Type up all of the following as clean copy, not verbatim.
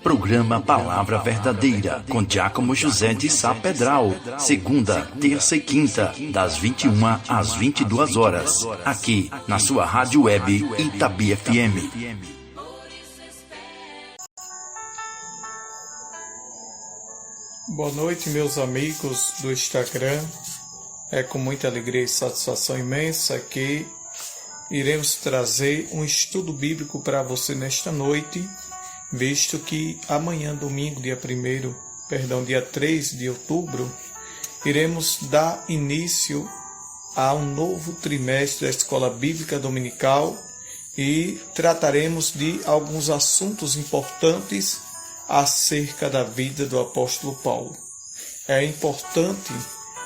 Programa Palavra Verdadeira, com Diácono José de Sá Pedral. Segunda, terça e quinta, das 21 às 22 horas. Aqui, na sua rádio web Itabi FM. Boa noite, meus amigos do Instagram. É com muita alegria e satisfação imensa que iremos trazer um estudo bíblico para você nesta noite, visto que amanhã, domingo, dia 3 de outubro, iremos dar início a um novo trimestre da Escola Bíblica Dominical e trataremos de alguns assuntos importantes acerca da vida do apóstolo Paulo. É importante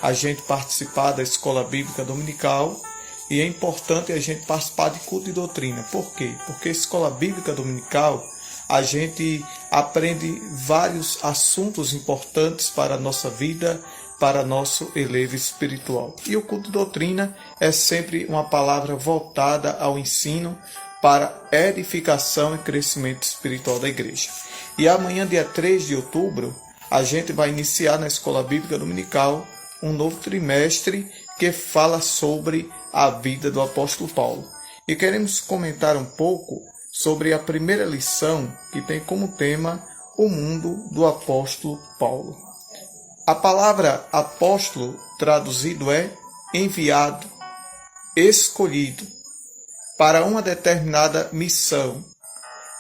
a gente participar da Escola Bíblica Dominical e é importante a gente participar de culto e doutrina. Por quê? Porque a Escola Bíblica Dominical a gente aprende vários assuntos importantes para a nossa vida, para nosso elevo espiritual. E o culto e doutrina é sempre uma palavra voltada ao ensino para edificação e crescimento espiritual da igreja. E amanhã, dia 3 de outubro, a gente vai iniciar na Escola Bíblica Dominical um novo trimestre que fala sobre a vida do apóstolo Paulo. E queremos comentar um pouco sobre a primeira lição, que tem como tema o mundo do apóstolo Paulo. A palavra apóstolo traduzido é enviado, escolhido, para uma determinada missão,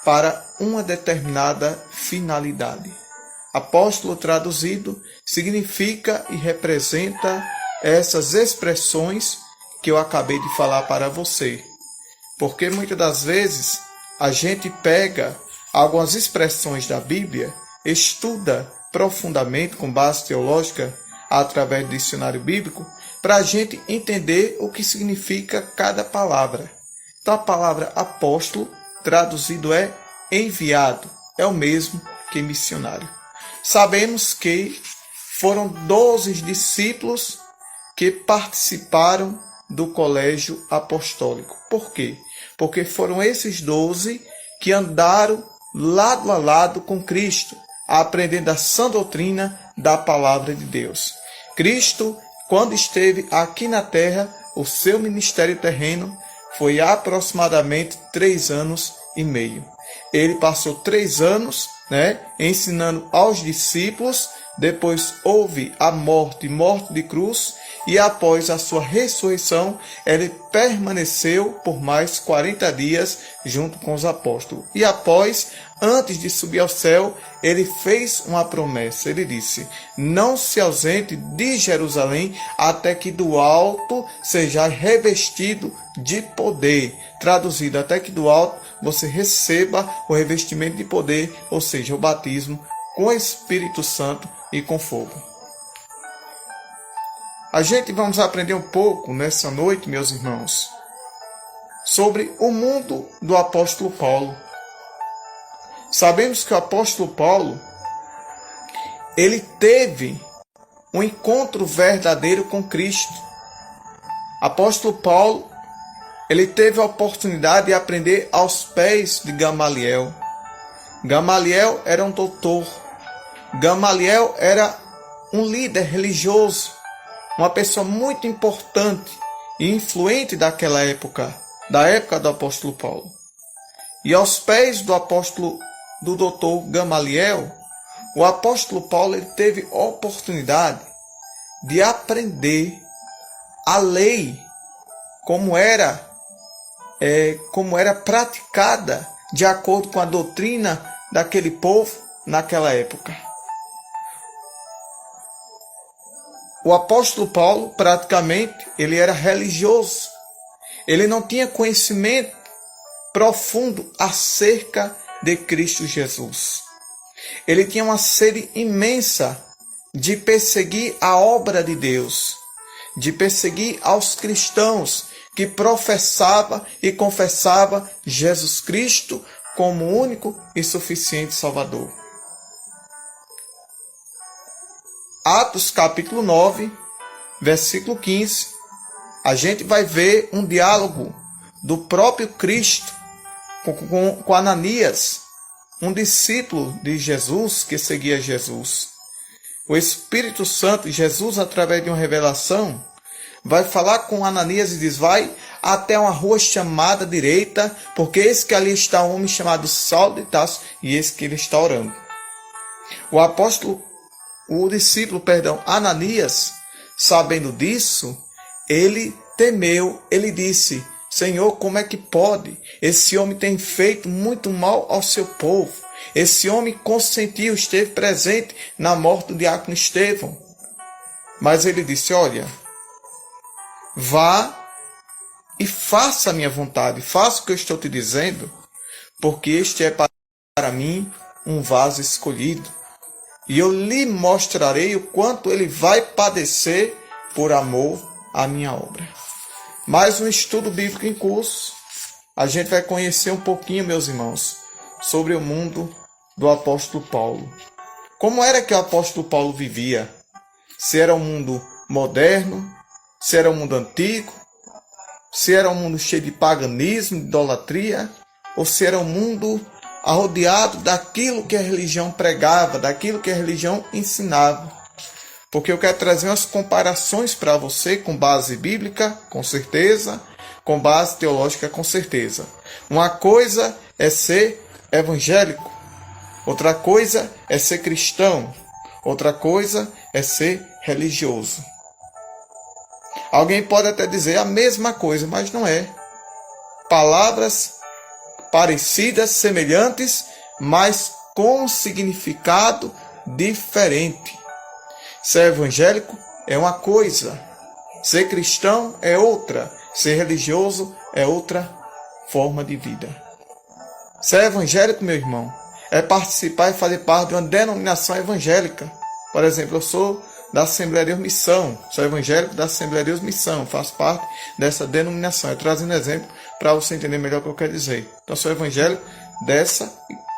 para uma determinada finalidade. Apóstolo traduzido significa e representa essas expressões que eu acabei de falar para você. Porque muitas das vezes a gente pega algumas expressões da Bíblia, estuda profundamente com base teológica através do dicionário bíblico, para a gente entender o que significa cada palavra. Então a palavra apóstolo traduzido é enviado, é o mesmo que missionário. Sabemos que foram 12 discípulos que participaram do colégio apostólico. Por quê? Porque foram esses 12 que andaram lado a lado com Cristo, aprendendo a sã doutrina da palavra de Deus. Cristo, quando esteve aqui na terra, o seu ministério terreno foi aproximadamente 3 anos e meio. Ele passou 3 anos, ensinando aos discípulos. Depois houve a morte de cruz, e após a sua ressurreição, ele permaneceu por mais 40 dias junto com os apóstolos. E antes de subir ao céu, ele fez uma promessa. Ele disse: não se ausente de Jerusalém até que do alto seja revestido de poder. Traduzido, até que do alto você receba o revestimento de poder, ou seja, o batismo com o Espírito Santo e com fogo. A gente vamos aprender um pouco nessa noite, meus irmãos, sobre o mundo do apóstolo Paulo. Sabemos que o apóstolo Paulo, ele teve um encontro verdadeiro com Cristo. Apóstolo Paulo, ele teve a oportunidade de aprender aos pés de Gamaliel. Gamaliel era um doutor. Gamaliel era um líder religioso, uma pessoa muito importante e influente daquela época, da época do apóstolo Paulo. E aos pés do doutor Gamaliel, o apóstolo Paulo ele teve a oportunidade de aprender a lei, como era praticada de acordo com a doutrina daquele povo naquela época. O apóstolo Paulo, praticamente, ele era religioso. Ele não tinha conhecimento profundo acerca de Cristo Jesus. Ele tinha uma sede imensa de perseguir a obra de Deus, de perseguir aos cristãos que professava e confessava Jesus Cristo como único e suficiente Salvador. Atos capítulo 9, versículo 15, a gente vai ver um diálogo do próprio Cristo com Ananias, um discípulo de Jesus que seguia Jesus. O Espírito Santo, Jesus, através de uma revelação, vai falar com Ananias e diz: vai até uma rua chamada direita, porque eis que ali está um homem chamado Saulo de Tarso, e eis que ele está orando. O discípulo, Ananias, sabendo disso, ele temeu, ele disse: Senhor, como é que pode? Esse homem tem feito muito mal ao seu povo. Esse homem consentiu, esteve presente na morte do diácono Estevão. Mas ele disse: olha, vá e faça a minha vontade, faça o que eu estou te dizendo, porque este é para mim um vaso escolhido. E eu lhe mostrarei o quanto ele vai padecer por amor à minha obra. Mais um estudo bíblico em curso. A gente vai conhecer um pouquinho, meus irmãos, sobre o mundo do apóstolo Paulo. Como era que o apóstolo Paulo vivia? Se era um mundo moderno, se era um mundo antigo, se era um mundo cheio de paganismo, de idolatria, ou se era um mundo arrodeado daquilo que a religião pregava, daquilo que a religião ensinava. Porque eu quero trazer umas comparações para você com base bíblica, com certeza, com base teológica, com certeza. Uma coisa é ser evangélico, outra coisa é ser cristão, outra coisa é ser religioso. Alguém pode até dizer a mesma coisa, mas não é. Palavras parecidas, semelhantes, mas com um significado diferente. Ser evangélico é uma coisa, ser cristão é outra, ser religioso é outra forma de vida. Ser evangélico, meu irmão, é participar e fazer parte de uma denominação evangélica. Por exemplo, eu sou da Assembleia de Deus Missão, sou evangélico da Assembleia de Deus Missão, faço parte dessa denominação. Eu trazendo um exemplo para você entender melhor o que eu quero dizer. Então, sou evangélico dessa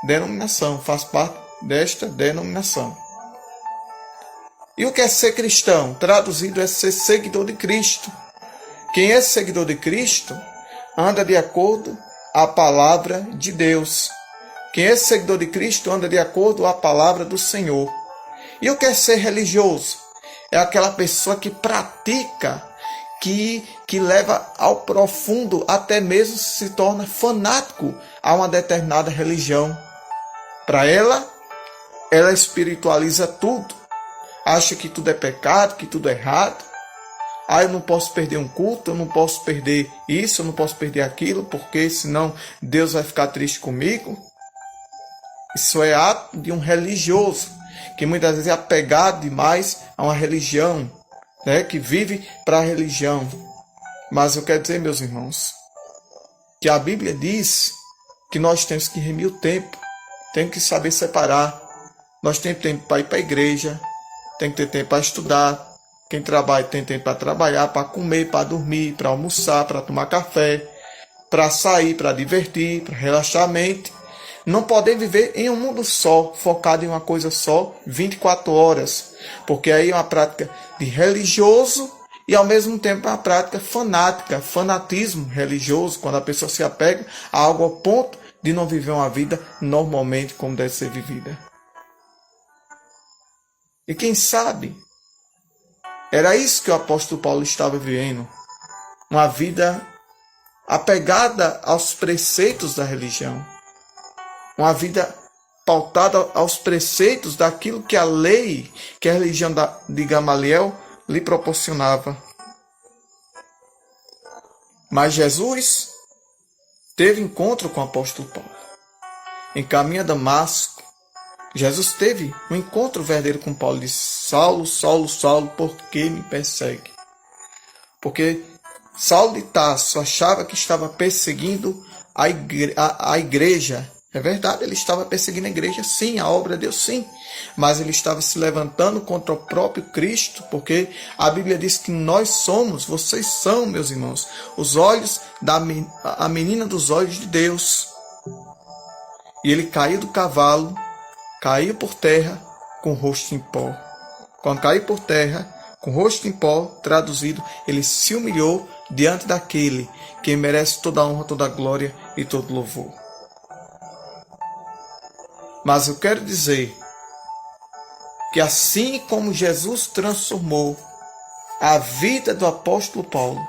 denominação, faço parte desta denominação. E o que é ser cristão? Traduzido é ser seguidor de Cristo. Quem é seguidor de Cristo anda de acordo com a palavra de Deus. Quem é seguidor de Cristo anda de acordo com a palavra do Senhor. E o que é ser religioso? É aquela pessoa que pratica, que leva ao profundo, até mesmo se torna fanático a uma determinada religião. Para ela espiritualiza tudo. Acha que tudo é pecado, que tudo é errado. Eu não posso perder um culto, eu não posso perder isso, eu não posso perder aquilo, porque senão Deus vai ficar triste comigo. Isso é ato de um religioso, que muitas vezes é apegado demais a uma religião, né, que vive para a religião. Mas eu quero dizer, meus irmãos, que a Bíblia diz que nós temos que remir o tempo, temos que saber separar. Nós temos tempo para ir para a igreja, tem que ter tempo para estudar. Quem trabalha tem tempo para trabalhar, para comer, para dormir, para almoçar, para tomar café, para sair, para divertir, para relaxar a mente. Não podem viver em um mundo só, focado em uma coisa só, 24 horas. Porque aí é uma prática de religioso e ao mesmo tempo é uma prática fanática, fanatismo religioso, quando a pessoa se apega a algo ao ponto de não viver uma vida normalmente como deve ser vivida. E quem sabe, era isso que o apóstolo Paulo estava vivendo. Uma vida apegada aos preceitos da religião. Uma vida pautada aos preceitos daquilo que a lei, que a religião de Gamaliel lhe proporcionava. Mas Jesus teve encontro com o apóstolo Paulo. Em caminho a Damasco, Jesus teve um encontro verdadeiro com Paulo e disse: Saulo, Saulo, Saulo, por que me persegue? Porque Saulo de Tarso achava que estava perseguindo a igreja. É verdade, ele estava perseguindo a igreja, sim, a obra de Deus, sim. Mas ele estava se levantando contra o próprio Cristo, porque a Bíblia diz que nós somos, vocês são, meus irmãos, os olhos a menina dos olhos de Deus. E ele caiu do cavalo, caiu por terra com o rosto em pó. Quando caiu por terra, com o rosto em pó, traduzido, ele se humilhou diante daquele que merece toda a honra, toda a glória e todo louvor. Mas eu quero dizer que assim como Jesus transformou a vida do apóstolo Paulo,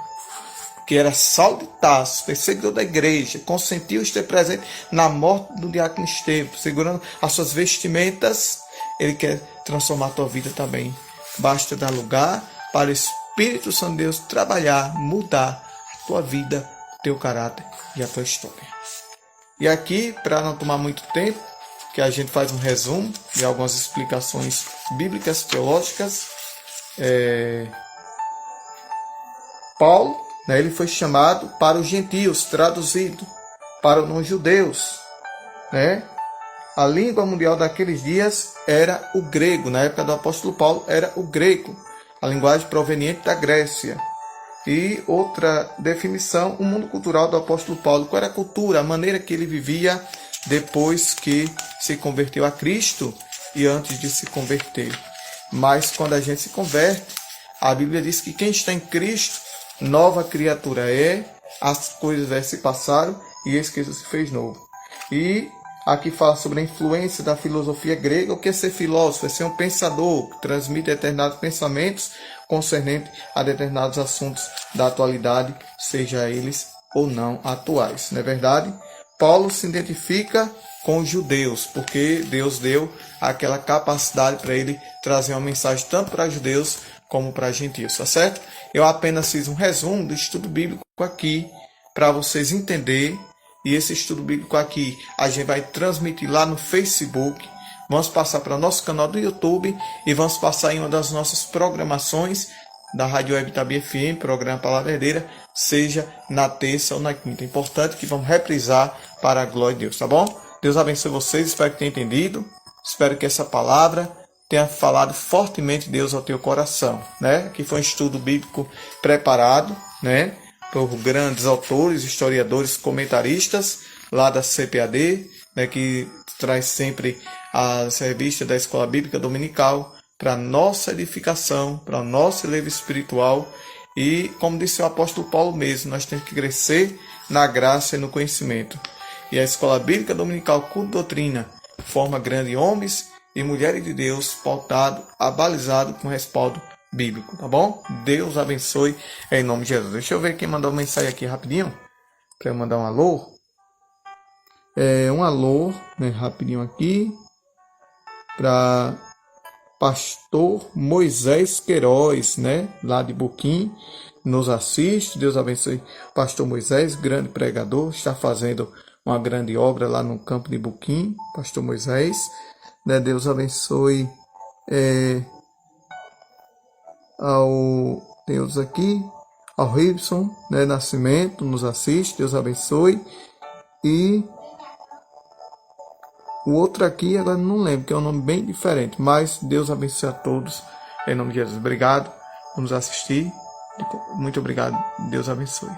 que era Saulo de Tarso, perseguidor da igreja, consentiu estar presente na morte do diácono Estevão, segurando as suas vestimentas, ele quer transformar a tua vida também. Basta dar lugar para o Espírito Santo de Deus trabalhar, mudar a tua vida, o teu caráter e a tua história. E aqui, para não tomar muito tempo, que a gente faz um resumo de algumas explicações bíblicas, teológicas. Paulo, ele foi chamado para os gentios, traduzido para os não-judeus. A língua mundial daqueles dias era o grego. Na época do apóstolo Paulo era o grego, a linguagem proveniente da Grécia. E outra definição, o mundo cultural do apóstolo Paulo. Qual era a cultura, a maneira que ele vivia depois que se converteu a Cristo e antes de se converter. Mas quando a gente se converte, a Bíblia diz que quem está em Cristo, nova criatura é, as coisas velhas se passaram e eis que Jesus se fez novo. E aqui fala sobre a influência da filosofia grega. O que é ser filósofo? É ser um pensador que transmite determinados pensamentos concernentes a determinados assuntos da atualidade, seja eles ou não atuais. Não é verdade? Paulo se identifica com os judeus, porque Deus deu aquela capacidade para ele trazer uma mensagem tanto para judeus como para gentios, tá certo? Eu apenas fiz um resumo do estudo bíblico aqui para vocês entenderem. E esse estudo bíblico aqui a gente vai transmitir lá no Facebook. Vamos passar para o nosso canal do YouTube e vamos passar em uma das nossas programações da Rádio Web Itabi FM, programa Palavra Herdeira, seja na terça ou na quinta. É importante que vamos reprisar para a glória de Deus, tá bom? Deus abençoe vocês, espero que tenham entendido. Espero que essa palavra tenha falado fortemente Deus ao teu coração, Que foi um estudo bíblico preparado, por grandes autores, historiadores, comentaristas lá da CPAD, que traz sempre as revistas da Escola Bíblica Dominical para nossa edificação, para o nosso elevio espiritual. E, como disse o apóstolo Paulo mesmo, nós temos que crescer na graça e no conhecimento. E a Escola Bíblica Dominical Culto Doutrina forma grandes homens e mulheres de Deus, pautado, abalizado com respaldo bíblico, tá bom? Deus abençoe em nome de Jesus. Deixa eu ver quem mandou uma mensagem aqui rapidinho, para eu mandar um alô. Um alô, rapidinho aqui, para pastor Moisés Queiroz, lá de Buquim, nos assiste. Deus abençoe pastor Moisés, grande pregador, está fazendo uma grande obra lá no campo de Buquim, pastor Moisés, Deus abençoe ao Deus aqui, ao Ribson, Nascimento, nos assiste, Deus abençoe. E o outro aqui, agora não lembro, que é um nome bem diferente, mas Deus abençoe a todos, em nome de Jesus. Obrigado por nos assistir, muito obrigado, Deus abençoe.